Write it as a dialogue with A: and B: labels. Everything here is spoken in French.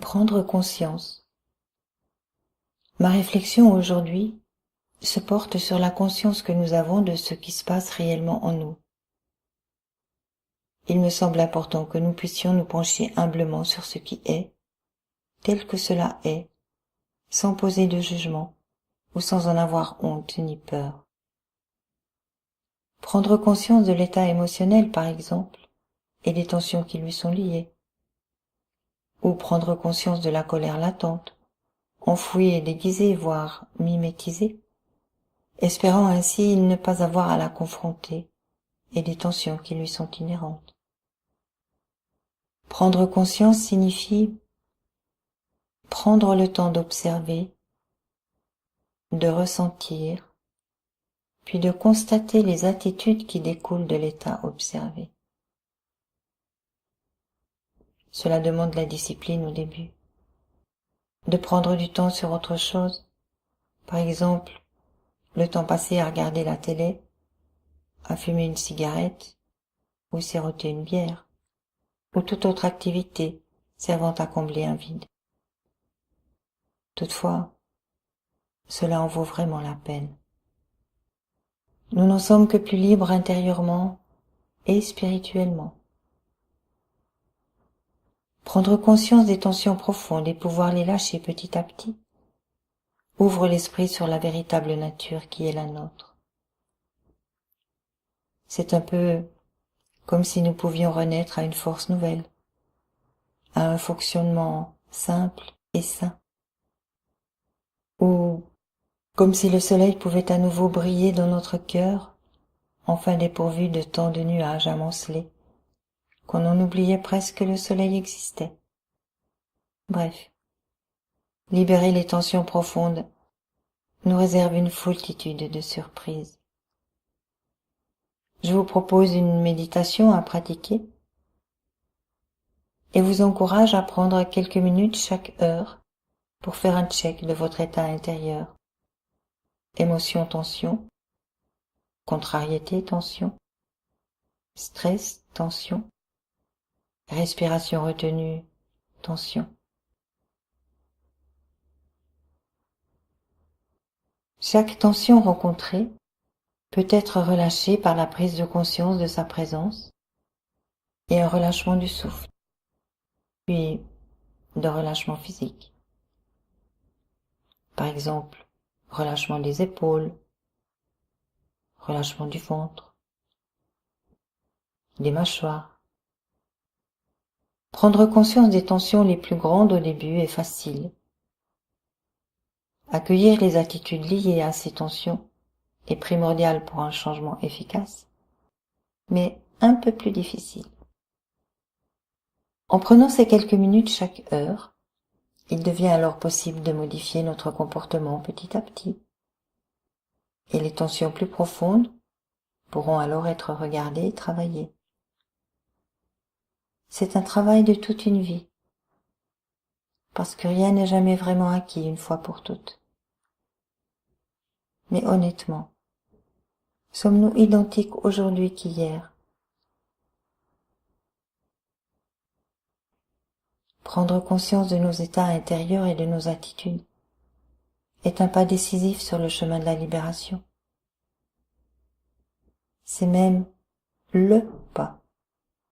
A: Prendre conscience. Ma réflexion aujourd'hui se porte sur la conscience que nous avons de ce qui se passe réellement en nous. Il me semble important que nous puissions nous pencher humblement sur ce qui est, tel que cela est, sans poser de jugement ou sans en avoir honte ni peur. Prendre conscience de l'état émotionnel, par exemple, et des tensions qui lui sont liées. Ou prendre conscience de la colère latente, enfouie et déguisée, voire mimétisée, espérant ainsi ne pas avoir à la confronter, et des tensions qui lui sont inhérentes. Prendre conscience signifie prendre le temps d'observer, de ressentir, puis de constater les attitudes qui découlent de l'état observé. Cela demande la discipline au début. De prendre du temps sur autre chose, par exemple, le temps passé à regarder la télé, à fumer une cigarette, ou siroter une bière, ou toute autre activité servant à combler un vide. Toutefois, cela en vaut vraiment la peine. Nous n'en sommes que plus libres intérieurement et spirituellement. Prendre conscience des tensions profondes et pouvoir les lâcher petit à petit ouvre l'esprit sur la véritable nature qui est la nôtre. C'est un peu comme si nous pouvions renaître à une force nouvelle, à un fonctionnement simple et sain, ou comme si le soleil pouvait à nouveau briller dans notre cœur, enfin dépourvu de tant de nuages amoncelés, qu'on en oubliait presque que le soleil existait. Bref, libérer les tensions profondes nous réserve une foultitude de surprises. Je vous propose une méditation à pratiquer et vous encourage à prendre quelques minutes chaque heure pour faire un check de votre état intérieur. Émotion, tension, contrariété, tension, stress, tension, respiration retenue, tension. Chaque tension rencontrée peut être relâchée par la prise de conscience de sa présence et un relâchement du souffle, puis de relâchement physique. Par exemple, relâchement des épaules, relâchement du ventre, des mâchoires. Prendre conscience des tensions les plus grandes au début est facile. Accueillir les attitudes liées à ces tensions est primordial pour un changement efficace, mais un peu plus difficile. En prenant ces quelques minutes chaque heure, il devient alors possible de modifier notre comportement petit à petit. Et les tensions plus profondes pourront alors être regardées et travaillées. C'est un travail de toute une vie, parce que rien n'est jamais vraiment acquis une fois pour toutes. Mais honnêtement, sommes-nous identiques aujourd'hui qu'hier? Prendre conscience de nos états intérieurs et de nos attitudes est un pas décisif sur le chemin de la libération. C'est même le pas